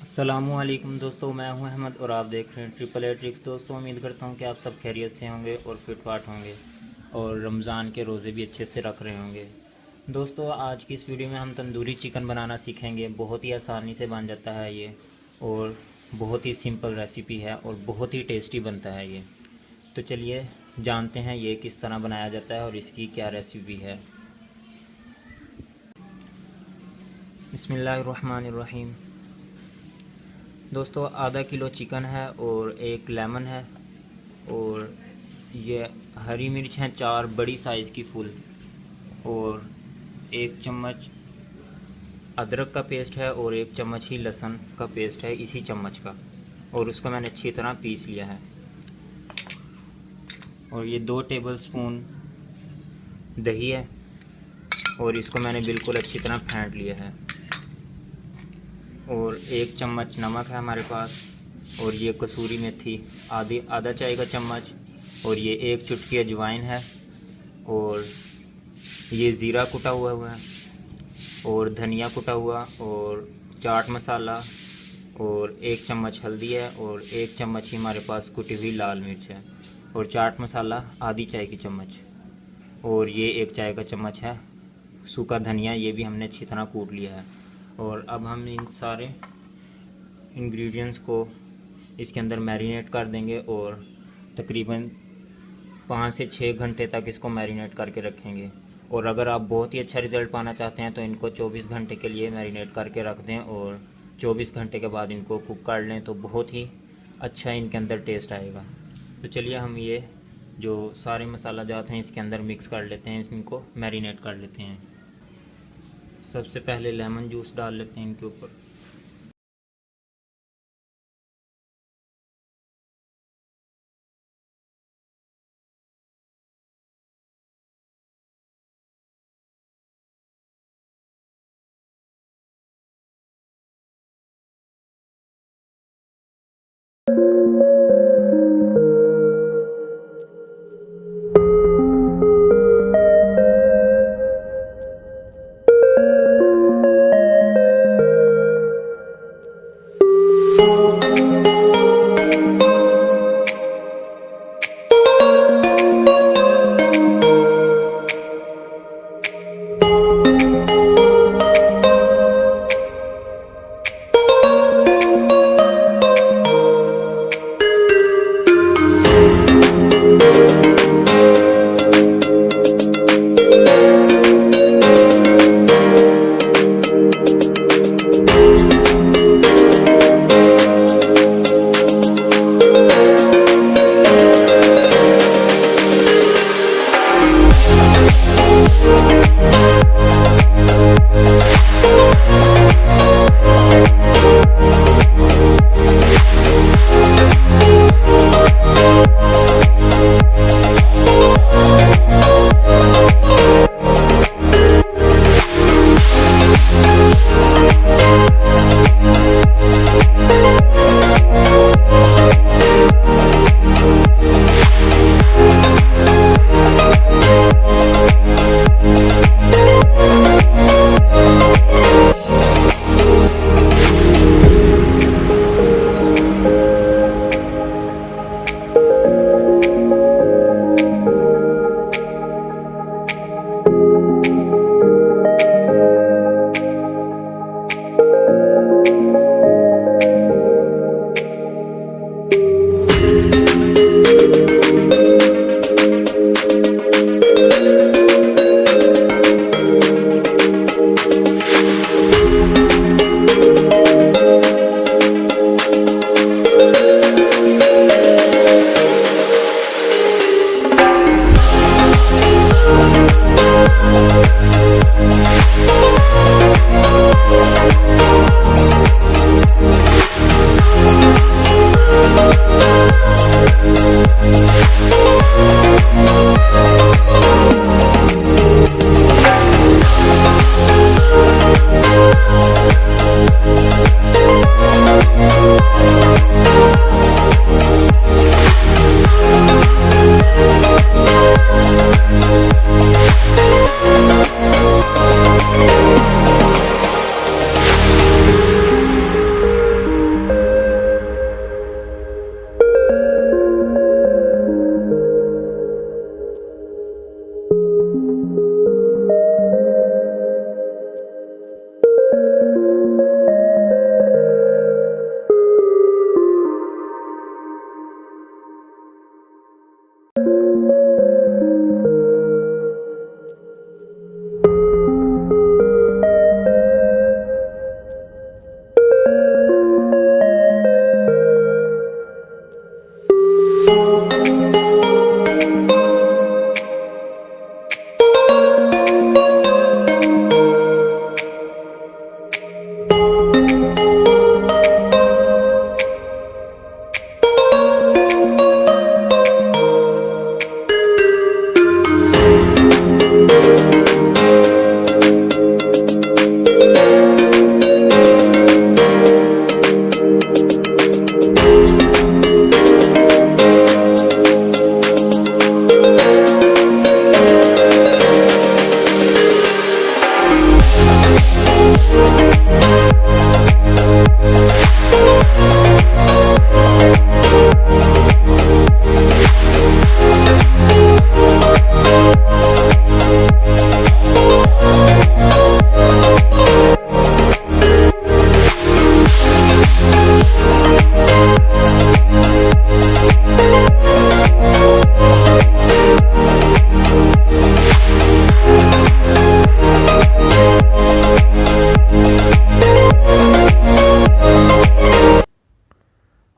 अस्सलामुअलैकुम दोस्तों, मैं हूं अहमद और आप देख रहे हैं ट्रिपल ए ट्रिक्स। दोस्तों, उम्मीद करता हूं कि आप सब खैरियत से होंगे और फिट फाट होंगे और रमज़ान के रोज़े भी अच्छे से रख रहे होंगे। दोस्तों, आज की इस वीडियो में हम तंदूरी चिकन बनाना सीखेंगे। बहुत ही आसानी से बन जाता है ये और बहुत ही सिंपल रेसिपी है और बहुत ही टेस्टी बनता है ये। तो चलिए जानते हैं ये किस तरह बनाया जाता है और इसकी क्या रेसिपी है। बिस्मिल्लाहिर्रहमानिर्रहीम। दोस्तों, आधा किलो चिकन है और एक लेमन है और ये हरी मिर्च हैं 4 बड़ी साइज़ की फुल और 1 चम्मच अदरक का पेस्ट है और 1 चम्मच ही लहसुन का पेस्ट है इसी चम्मच का, और उसको मैंने अच्छी तरह पीस लिया है। और ये 2 टेबलस्पून दही है और इसको मैंने बिल्कुल अच्छी तरह फेंट लिया है। और 1 चम्मच नमक है हमारे पास और ये कसूरी मेथी आधा चाय का चम्मच, और ये 1 चुटकी अजवाइन है और ये ज़ीरा कुटा हुआ है और धनिया कुटा हुआ और चाट मसाला और 1 चम्मच हल्दी है और 1 चम्मच ही हमारे पास कुटी हुई लाल मिर्च है और चाट मसाला आधी चाय की चम्मच, और ये 1 चाय का चम्मच है सूखा धनिया, ये भी हमने अच्छी तरह कूट लिया है। और अब हम इन सारे इंग्रेडिएंट्स को इसके अंदर मैरिनेट कर देंगे और तकरीबन 5 से 6 घंटे तक इसको मैरिनेट करके रखेंगे। और अगर आप बहुत ही अच्छा रिज़ल्ट पाना चाहते हैं तो इनको 24 घंटे के लिए मैरिनेट करके रख दें और 24 घंटे के बाद इनको कुक कर लें तो बहुत ही अच्छा इनके अंदर टेस्ट आएगा। तो चलिए हम ये जो सारे मसाला जात हैं इसके अंदर मिक्स कर लेते हैं, इनको मैरिनेट कर लेते हैं। सबसे पहले लेमन जूस डाल लेते हैं इनके ऊपर।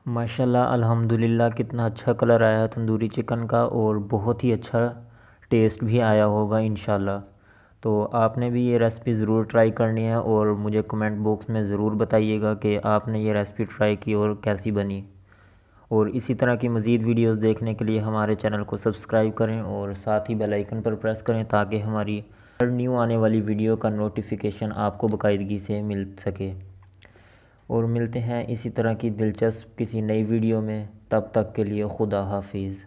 माशाल्लाह अल्हम्दुलिल्लाह कितना अच्छा कलर आया है तंदूरी चिकन का, और बहुत ही अच्छा टेस्ट भी आया होगा इंशाल्लाह। तो आपने भी ये रेसिपी ज़रूर ट्राई करनी है, और मुझे कमेंट बॉक्स में ज़रूर बताइएगा कि आपने ये रेसिपी ट्राई की और कैसी बनी। और इसी तरह की मज़ीद वीडियोस देखने के लिए हमारे चैनल को सब्सक्राइब करें और साथ ही बेल आइकन पर प्रेस करें, ताकि हमारी हर न्यू आने वाली वीडियो का नोटिफिकेशन आपको बाकायदगी से मिल सके। और मिलते हैं इसी तरह की दिलचस्प किसी नई वीडियो में, तब तक के लिए खुदा हाफिज़।